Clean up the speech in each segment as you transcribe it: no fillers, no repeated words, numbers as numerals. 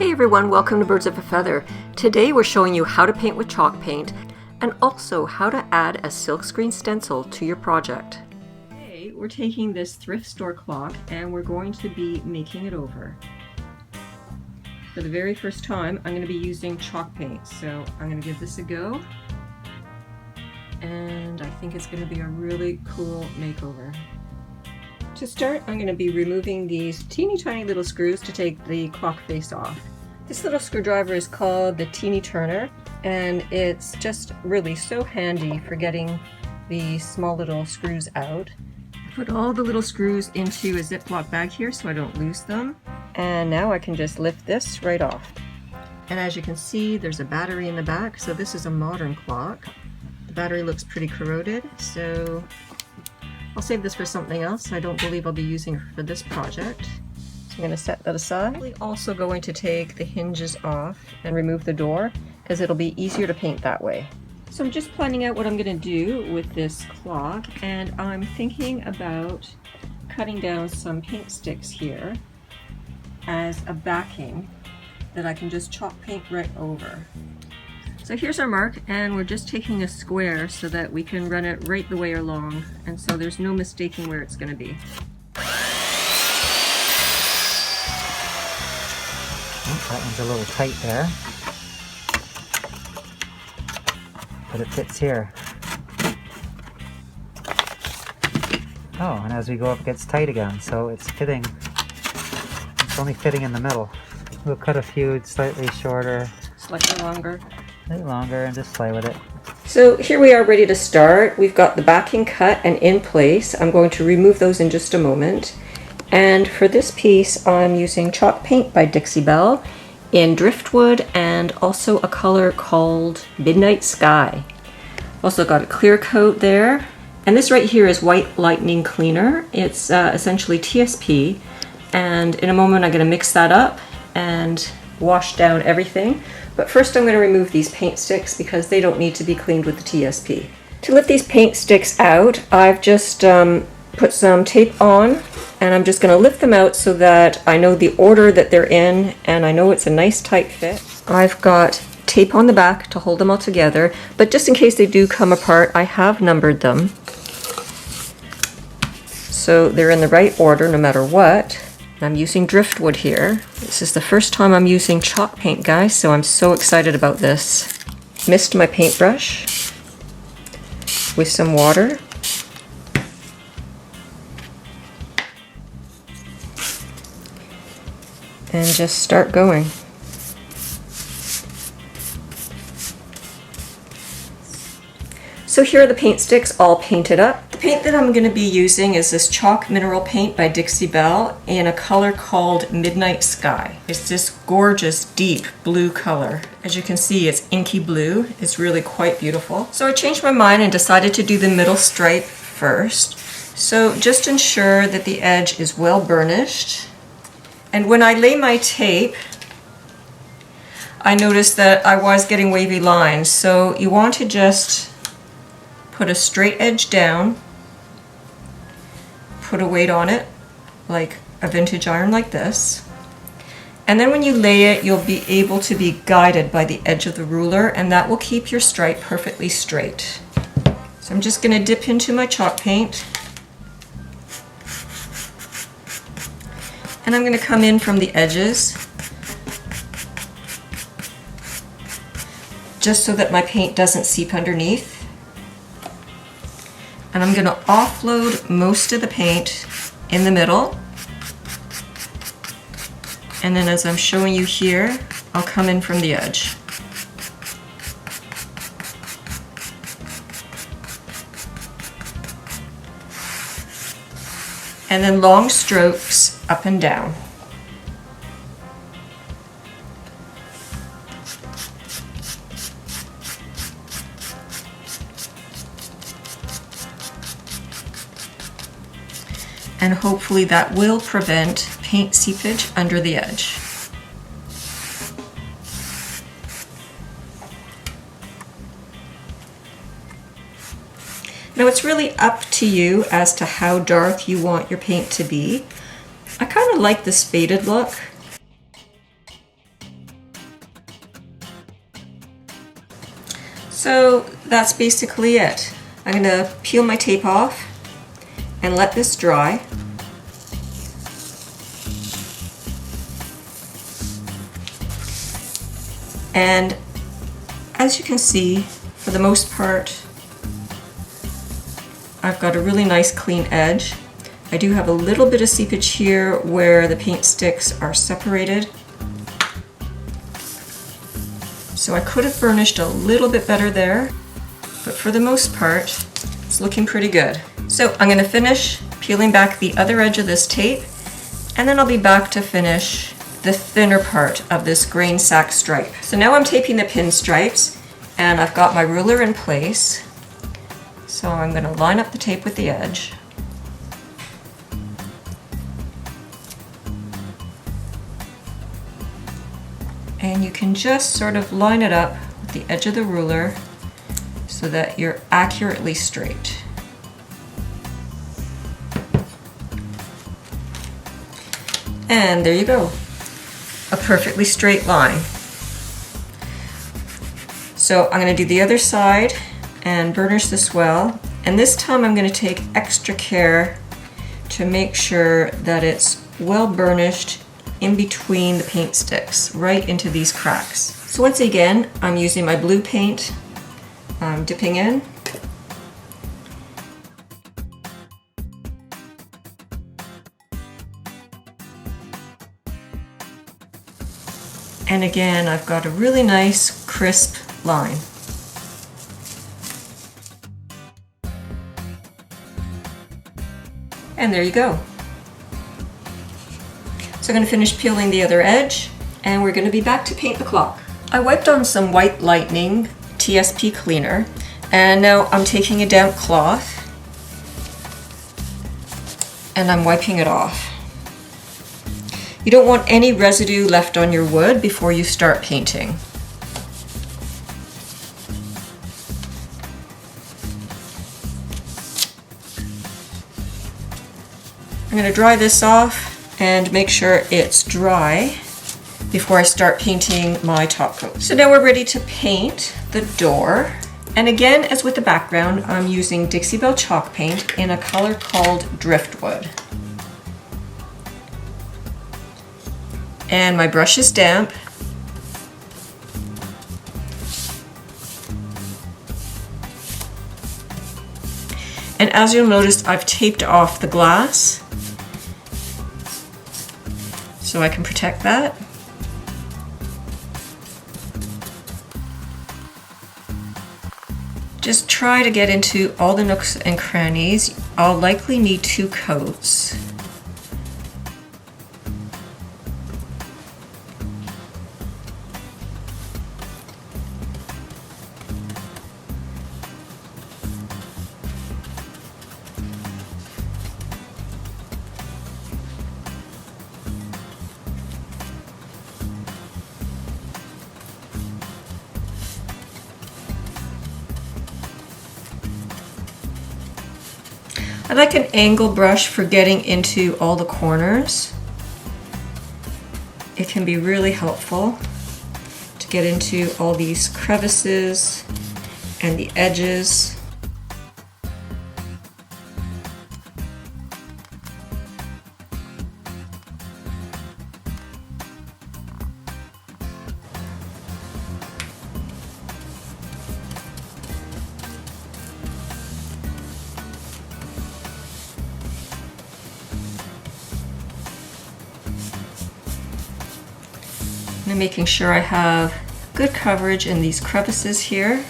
Hey everyone, welcome to Birds of a Feather. Today we're showing you how to paint with chalk paint and also how to add a silkscreen stencil to your project. Today we're taking this thrift store clock and we're going to be making it over. For the very first time I'm going to be using chalk paint, so I'm going to give this a go and I think it's going to be a really cool makeover. To start, I'm going to be removing these teeny tiny little screws to take the clock face off. This little screwdriver is called the teeny turner, and it's just really so handy for getting the small little screws out. I put all the little screws into a Ziploc bag here so I don't lose them. And now I can just lift this right off. And as you can see, there's a battery in the back, so this is a modern clock. The battery looks pretty corroded, so I'll save this for something else. I don't believe I'll be using it for this project. So I'm going to set that aside. I'm also going to take the hinges off and remove the door because it'll be easier to paint that way. So I'm just planning out what I'm going to do with this clock, and I'm thinking about cutting down some paint sticks here as a backing that I can just chalk paint right over. So here's our mark, and we're just taking a square so that we can run it right the way along, and so there's no mistaking where it's going to be. Oh, that one's a little tight there, but it fits here. Oh, and as we go up it gets tight again, so it's fitting. It's only fitting in the middle. We'll cut a few slightly shorter, Slightly longer. And just play with it. So here we are ready to start. We've got the backing cut and in place. I'm going to remove those in just a moment. And for this piece I'm using chalk paint by Dixie Belle in Driftwood and also a color called Midnight Sky. Also got a clear coat there. And this right here is White Lightning Cleaner. It's essentially TSP, and in a moment I'm going to mix that up and wash down everything. But first I'm going to remove these paint sticks because they don't need to be cleaned with the TSP. To lift these paint sticks out, I've just put some tape on, and I'm just going to lift them out so that I know the order that they're in and I know it's a nice tight fit. I've got tape on the back to hold them all together, but just in case they do come apart, I have numbered them so they're in the right order no matter what. I'm using Driftwood here. This is the first time I'm using chalk paint, guys, so I'm so excited about this. Mist my paintbrush with some water. And just start going. So here are the paint sticks all painted up. The paint that I'm going to be using is this chalk mineral paint by Dixie Belle in a color called Midnight Sky. It's this gorgeous deep blue color. As you can see, it's inky blue. It's really quite beautiful. So I changed my mind and decided to do the middle stripe first. So just ensure that the edge is well burnished. And when I lay my tape, I noticed that I was getting wavy lines. So you want to just put a straight edge down, put a weight on it, like a vintage iron like this, and then when you lay it, you'll be able to be guided by the edge of the ruler, and that will keep your stripe perfectly straight. So I'm just going to dip into my chalk paint, and I'm going to come in from the edges, just so that my paint doesn't seep underneath. And I'm going to offload most of the paint in the middle. And then as I'm showing you here, I'll come in from the edge. And then long strokes up and down. And hopefully that will prevent paint seepage under the edge. Now it's really up to you as to how dark you want your paint to be. I kind of like this faded look. So that's basically it. I'm going to peel my tape off and let this dry. And as you can see, for the most part, I've got a really nice clean edge. I do have a little bit of seepage here where the paint sticks are separated. So I could have burnished a little bit better there, but for the most part, it's looking pretty good. So I'm going to finish peeling back the other edge of this tape, and then I'll be back to finish the thinner part of this grain sack stripe. So now I'm taping the pinstripes, and I've got my ruler in place. So I'm going to line up the tape with the edge. And you can just sort of line it up with the edge of the ruler so that you're accurately straight. And there you go, a perfectly straight line. So I'm going to do the other side and burnish this well. And this time I'm going to take extra care to make sure that it's well burnished in between the paint sticks, right into these cracks. So once again, I'm using my blue paint, I'm dipping in. And again, I've got a really nice crisp line. And there you go. So I'm going to finish peeling the other edge, and we're going to be back to paint the clock. I wiped on some White Lightning TSP cleaner, and now I'm taking a damp cloth and I'm wiping it off. You don't want any residue left on your wood before you start painting. I'm going to dry this off and make sure it's dry before I start painting my top coat. So now we're ready to paint the door. And again, as with the background, I'm using Dixie Belle chalk paint in a color called Driftwood. And my brush is damp. And as you'll notice, I've taped off the glass so I can protect that. Just try to get into all the nooks and crannies. I'll likely need 2 coats. I like an angle brush for getting into all the corners. It can be really helpful to get into all these crevices and the edges. I'm making sure I have good coverage in these crevices here.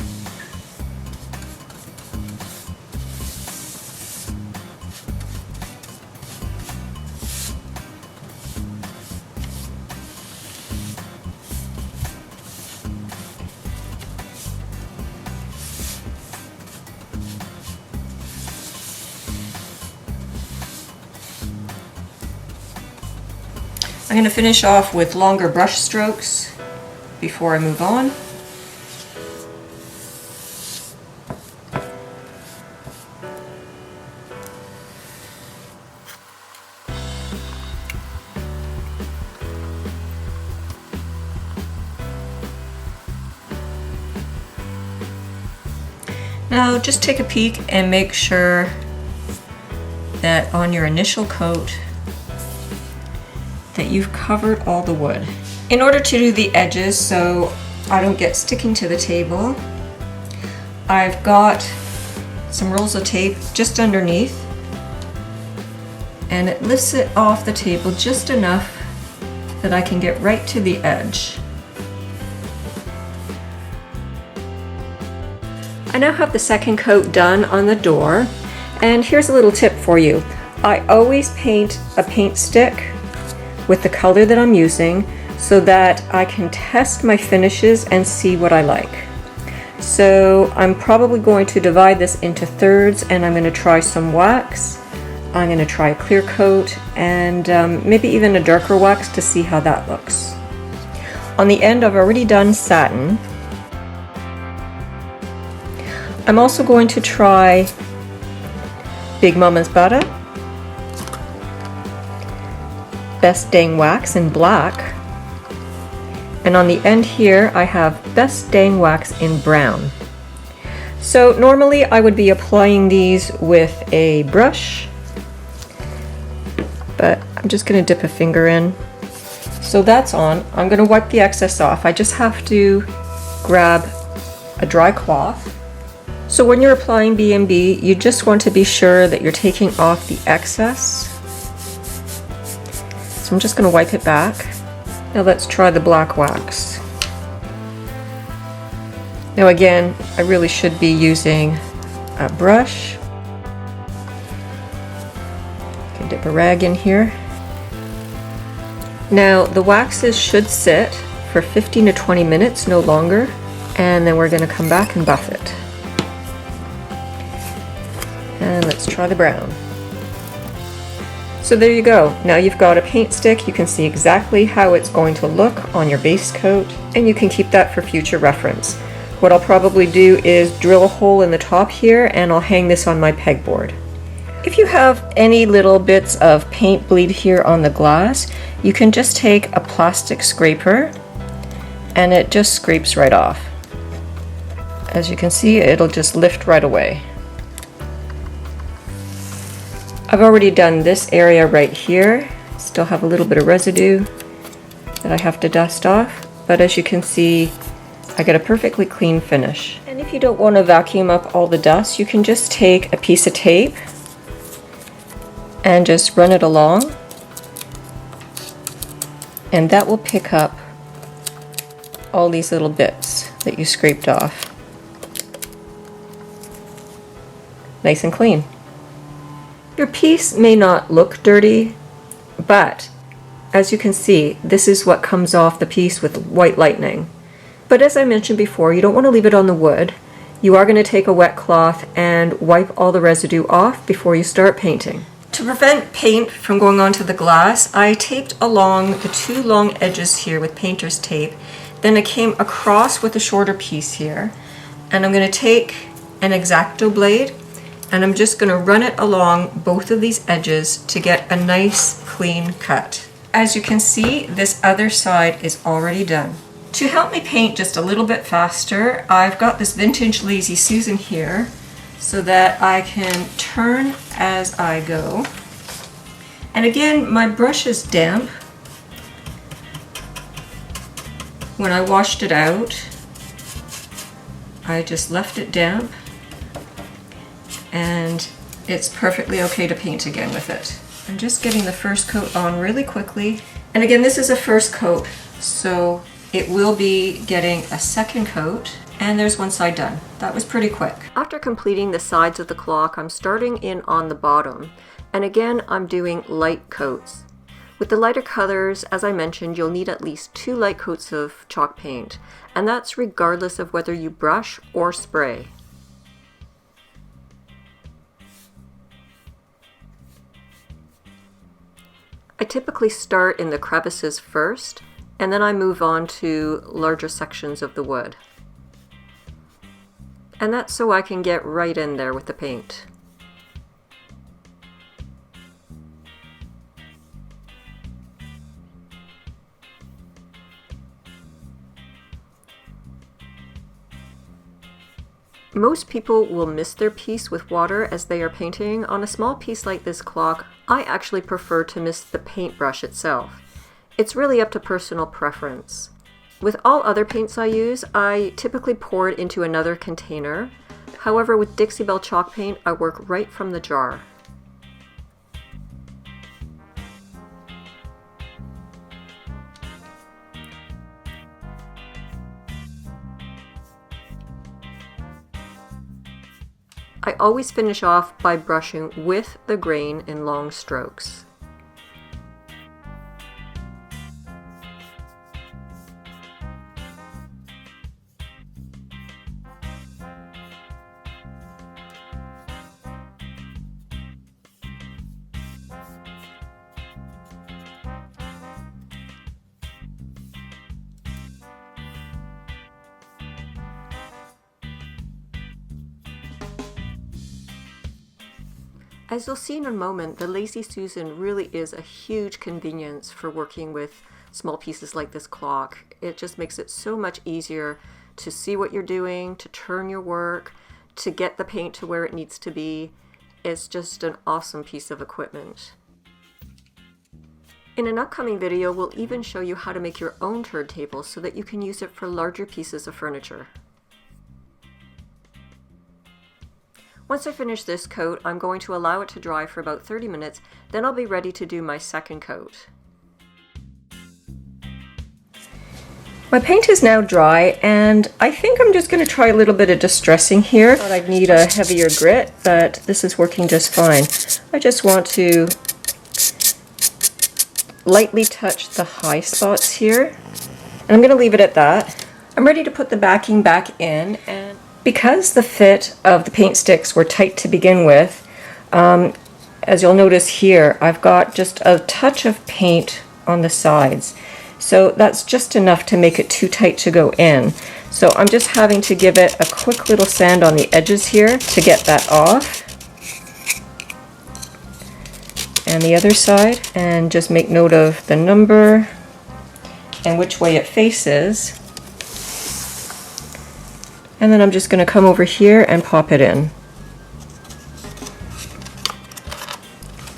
I'm going to finish off with longer brush strokes before I move on. Now just take a peek and make sure that on your initial coat that you've covered all the wood. In order to do the edges so I don't get sticking to the table, I've got some rolls of tape just underneath, and it lifts it off the table just enough that I can get right to the edge. I now have the second coat done on the door, and here's a little tip for you. I always paint a paint stick with the color that I'm using so that I can test my finishes and see what I like. So I'm probably going to divide this into thirds, and I'm going to try some wax. I'm going to try a clear coat and maybe even a darker wax to see how that looks. On the end I've already done satin. I'm also going to try Big Mama's Butter, Best Dang Wax in black, and on the end here I have Best Dang Wax in brown. So normally I would be applying these with a brush, but I'm just going to dip a finger in. So that's on. I'm going to wipe the excess off. I just have to grab a dry cloth. So when you're applying B&B, you just want to be sure that you're taking off the excess. So I'm just going to wipe it back. Now let's try the black wax. Now again, I really should be using a brush. I can dip a rag in here. Now the waxes should sit for 15 to 20 minutes, no longer, and then we're going to come back and buff it. And let's try the brown. So there you go. Now you've got a paint stick. You can see exactly how it's going to look on your base coat, and you can keep that for future reference. What I'll probably do is drill a hole in the top here, and I'll hang this on my pegboard. If you have any little bits of paint bleed here on the glass, you can just take a plastic scraper and it just scrapes right off. As you can see, it'll just lift right away. I've already done this area right here. Still have a little bit of residue that I have to dust off, but as you can see, I get a perfectly clean finish. And if you don't want to vacuum up all the dust, you can just take a piece of tape and just run it along, and that will pick up all these little bits that you scraped off. Nice and clean. Your piece may not look dirty, but as you can see, this is what comes off the piece with white lightning. But as I mentioned before, you don't want to leave it on the wood. You are going to take a wet cloth and wipe all the residue off before you start painting. To prevent paint from going onto the glass, I taped along the two long edges here with painter's tape. Then I came across with a shorter piece here, and I'm going to take an X-Acto blade and I'm just going to run it along both of these edges to get a nice clean cut. As you can see, this other side is already done. To help me paint just a little bit faster, I've got this vintage Lazy Susan here so that I can turn as I go. And again, my brush is damp. When I washed it out, I just left it damp, and it's perfectly okay to paint again with it. I'm just getting the first coat on really quickly. And again, this is a first coat, so it will be getting a second coat, and there's one side done. That was pretty quick. After completing the sides of the clock, I'm starting in on the bottom, and again, I'm doing light coats. With the lighter colors, as I mentioned, you'll need at least 2 light coats of chalk paint, and that's regardless of whether you brush or spray. I typically start in the crevices first, and then I move on to larger sections of the wood. And that's so I can get right in there with the paint. Most people will mist their piece with water as they are painting. On a small piece like this clock, I actually prefer to mist the paintbrush itself. It's really up to personal preference. With all other paints I use, I typically pour it into another container. However, with Dixie Belle chalk paint, I work right from the jar. I always finish off by brushing with the grain in long strokes. As you'll see in a moment, the Lazy Susan really is a huge convenience for working with small pieces like this clock. It just makes it so much easier to see what you're doing, to turn your work, to get the paint to where it needs to be. It's just an awesome piece of equipment. In an upcoming video, we'll even show you how to make your own turntable so that you can use it for larger pieces of furniture. Once I finish this coat, I'm going to allow it to dry for about 30 minutes, then I'll be ready to do my second coat. My paint is now dry, and I think I'm just going to try a little bit of distressing here. I thought I'd need a heavier grit, but this is working just fine. I just want to lightly touch the high spots here, and I'm going to leave it at that. I'm ready to put the backing back in, and because the fit of the paint sticks were tight to begin with, as you'll notice here, I've got just a touch of paint on the sides. So that's just enough to make it too tight to go in. So I'm just having to give it a quick little sand on the edges here to get that off. And the other side, and just make note of the number and which way it faces. And then I'm just going to come over here and pop it in.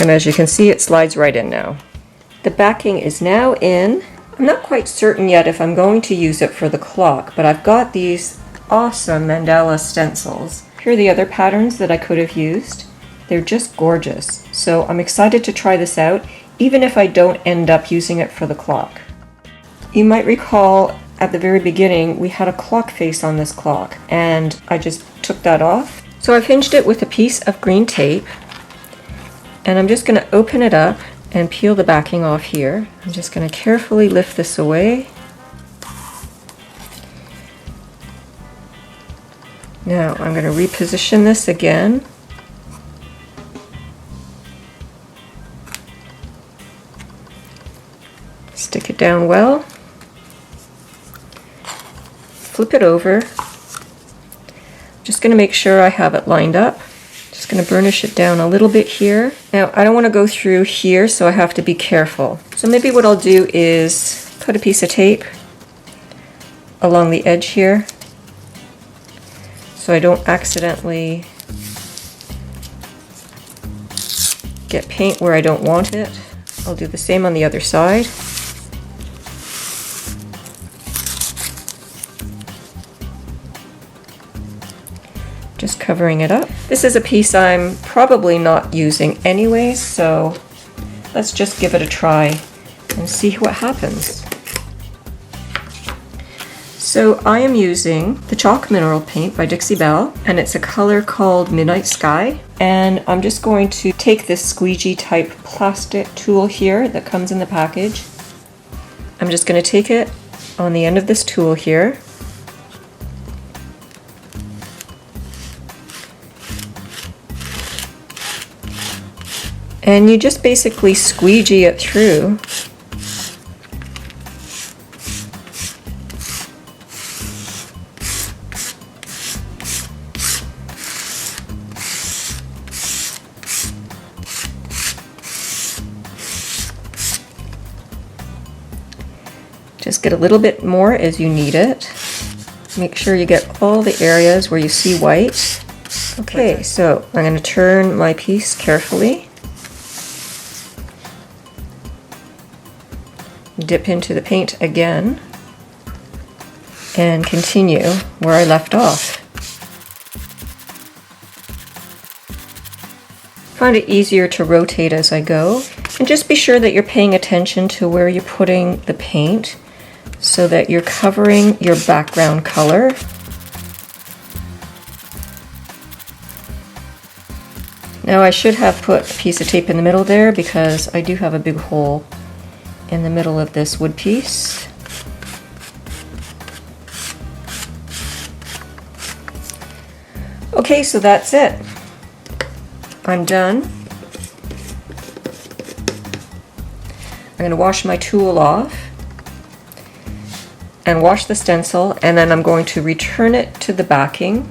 And as you can see, it slides right in now. The backing is now in. I'm not quite certain yet if I'm going to use it for the clock, but I've got these awesome mandala stencils. Here are the other patterns that I could have used. They're just gorgeous. So I'm excited to try this out, even if I don't end up using it for the clock. You might recall at the very beginning, we had a clock face on this clock, and I just took that off. So I've hinged it with a piece of green tape, and I'm just going to open it up and peel the backing off here. I'm just going to carefully lift this away. Now I'm going to reposition this again. Stick it down well. Flip it over. Just going to make sure I have it lined up. Just going to burnish it down a little bit here. Now I don't want to go through here, so I have to be careful. So maybe what I'll do is put a piece of tape along the edge here so I don't accidentally get paint where I don't want it. I'll do the same on the other side. Just covering it up. This is a piece I'm probably not using anyway, so let's just give it a try and see what happens. So I am using the chalk mineral paint by Dixie Belle, and it's a color called Midnight Sky. And I'm just going to take this squeegee type plastic tool here that comes in the package. I'm just going to take it on the end of this tool here. And you just basically squeegee it through. Just get a little bit more as you need it. Make sure you get all the areas where you see white. Okay, so I'm going to turn my piece carefully. Dip into the paint again and continue where I left off. Find it easier to rotate as I go, and just be sure that you're paying attention to where you're putting the paint so that you're covering your background color. Now I should have put a piece of tape in the middle there because I do have a big hole in the middle of this wood piece. Okay, so that's it. I'm done. I'm going to wash my tool off and wash the stencil, and then I'm going to return it to the backing.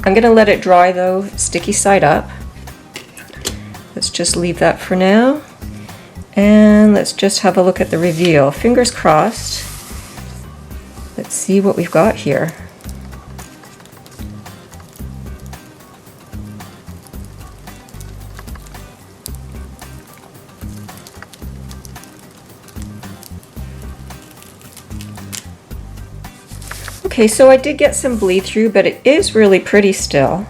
I'm going to let it dry though, sticky side up. Let's just leave that for now. And let's just have a look at the reveal. Fingers crossed. Let's see what we've got here. Okay, so I did get some bleed through, but it is really pretty still.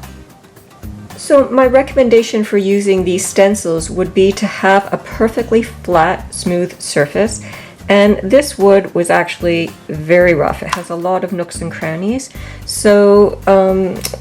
So my recommendation for using these stencils would be to have a perfectly flat, smooth surface. And this wood was actually very rough. It has a lot of nooks and crannies. So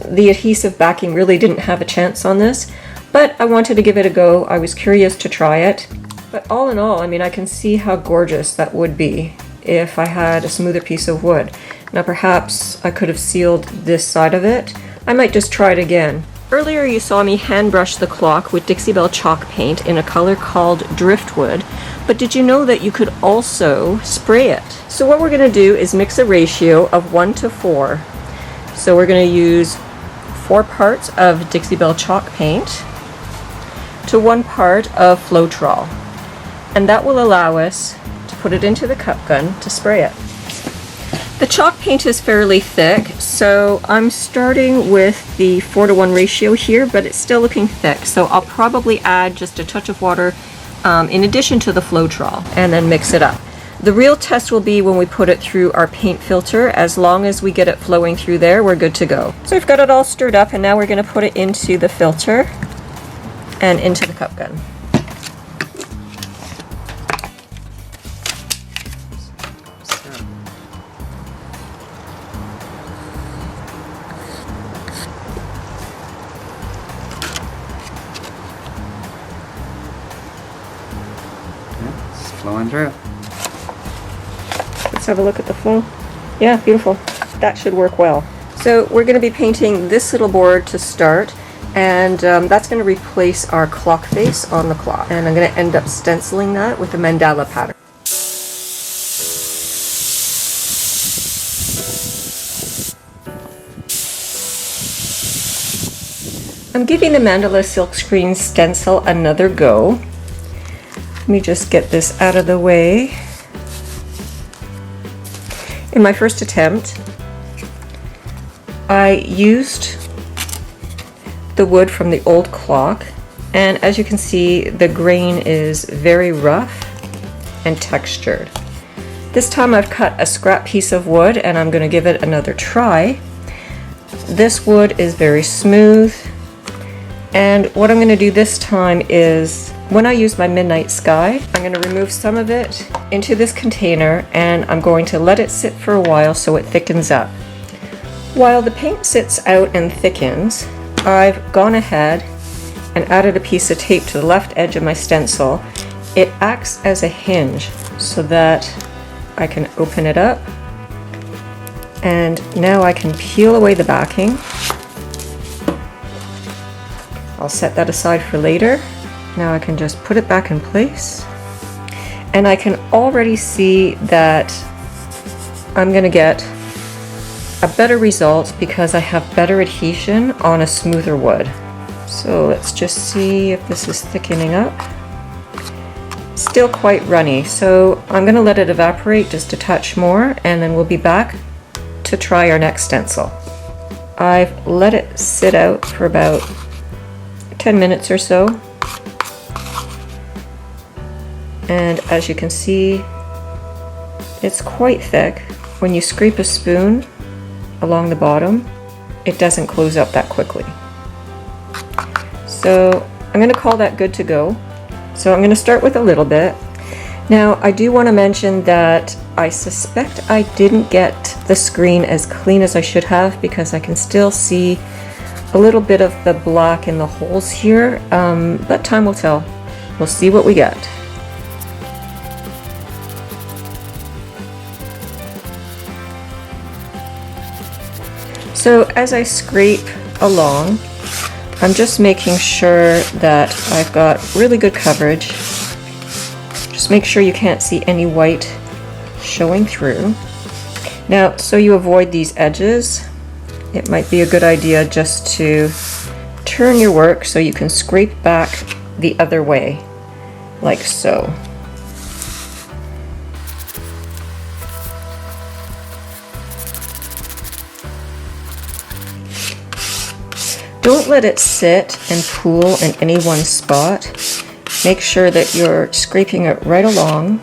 the adhesive backing really didn't have a chance on this, but I wanted to give it a go. I was curious to try it. But all in all, I mean, I can see how gorgeous that would be if I had a smoother piece of wood. Now perhaps I could have sealed this side of it. I might just try it again. Earlier you saw me hand brush the clock with Dixie Belle chalk paint in a color called Driftwood, but did you know that you could also spray it? So what we're going to do is mix a ratio of 1 to 4. So we're going to use 4 parts of Dixie Belle chalk paint to 1 part of Floetrol, and that will allow us to put it into the cup gun to spray it. The chalk paint is fairly thick, so I'm starting with the 4 to 1 ratio here, but it's still looking thick, so I'll probably add just a touch of water in addition to the Floetrol and then mix it up. The real test will be when we put it through our paint filter. As long as we get it flowing through there, we're good to go. So we've got it all stirred up, and now we're going to put it into the filter and into the cup gun. Flowing through. Let's have a look at the flow. Yeah, beautiful. That should work well. So we're going to be painting this little board to start, and that's going to replace our clock face on the clock. And I'm going to end up stenciling that with a mandala pattern. I'm giving the Mandala Silkscreen stencil another go. Let me just get this out of the way. In my first attempt, I used the wood from the old clock, and as you can see, the grain is very rough and textured. This time I've cut a scrap piece of wood, and I'm going to give it another try. This wood is very smooth, and what I'm going to do this time is, when I use my Midnight Sky, I'm going to remove some of it into this container, and I'm going to let it sit for a while so it thickens up. While the paint sits out and thickens, I've gone ahead and added a piece of tape to the left edge of my stencil. It acts as a hinge so that I can open it up, and now I can peel away the backing. I'll set that aside for later. Now I can just put it back in place, and I can already see that I'm going to get a better result because I have better adhesion on a smoother wood. So let's just see if this is thickening up. Still quite runny, so I'm going to let it evaporate just a touch more, and then we'll be back to try our next stencil. I've let it sit out for about 10 minutes or so. And as you can see, it's quite thick. When you scrape a spoon along the bottom, it doesn't close up that quickly. So I'm going to call that good to go. So I'm going to start with a little bit. Now I do want to mention that I suspect I didn't get the screen as clean as I should have, because I can still see a little bit of the black in the holes here, but time will tell. We'll see what we get. So as I scrape along, I'm just making sure that I've got really good coverage. Just make sure you can't see any white showing through. Now, so you avoid these edges, it might be a good idea just to turn your work so you can scrape back the other way, like so. Don't let it sit and pool in any one spot. Make sure that you're scraping it right along.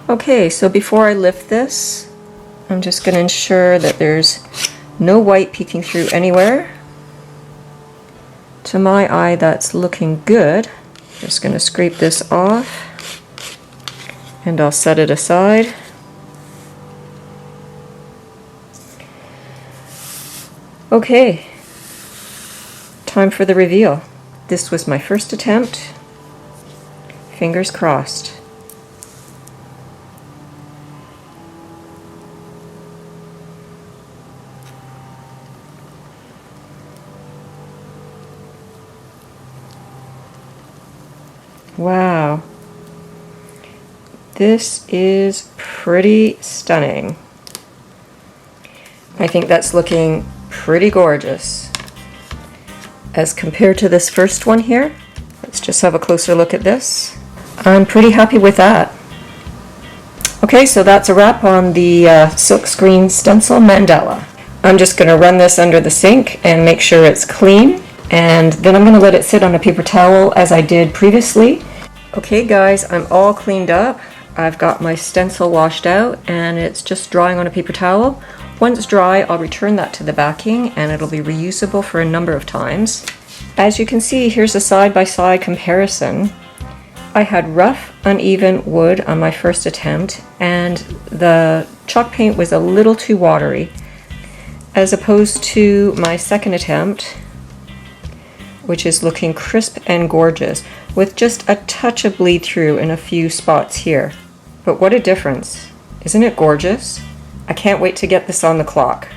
Okay, so before I lift this, I'm just going to ensure that there's no white peeking through anywhere. To my eye, that's looking good. Just going to scrape this off and I'll set it aside. Okay, time for the reveal. This was my first attempt. Fingers crossed. Wow, this is pretty stunning. I think that's looking pretty gorgeous. As compared to this first one here, let's just have a closer look at this. I'm pretty happy with that. Okay, so that's a wrap on the Silkscreen Stencil Mandala. I'm just going to run this under the sink and make sure it's clean, and then I'm going to let it sit on a paper towel as I did previously. Okay guys, I'm all cleaned up. I've got my stencil washed out and it's just drying on a paper towel. Once dry, I'll return that to the backing and it'll be reusable for a number of times. As you can see, here's a side-by-side comparison. I had rough, uneven wood on my first attempt and the chalk paint was a little too watery, as opposed to my second attempt, which is looking crisp and gorgeous, with just a touch of bleed through in a few spots here. But what a difference. Isn't it gorgeous? I can't wait to get this on the clock.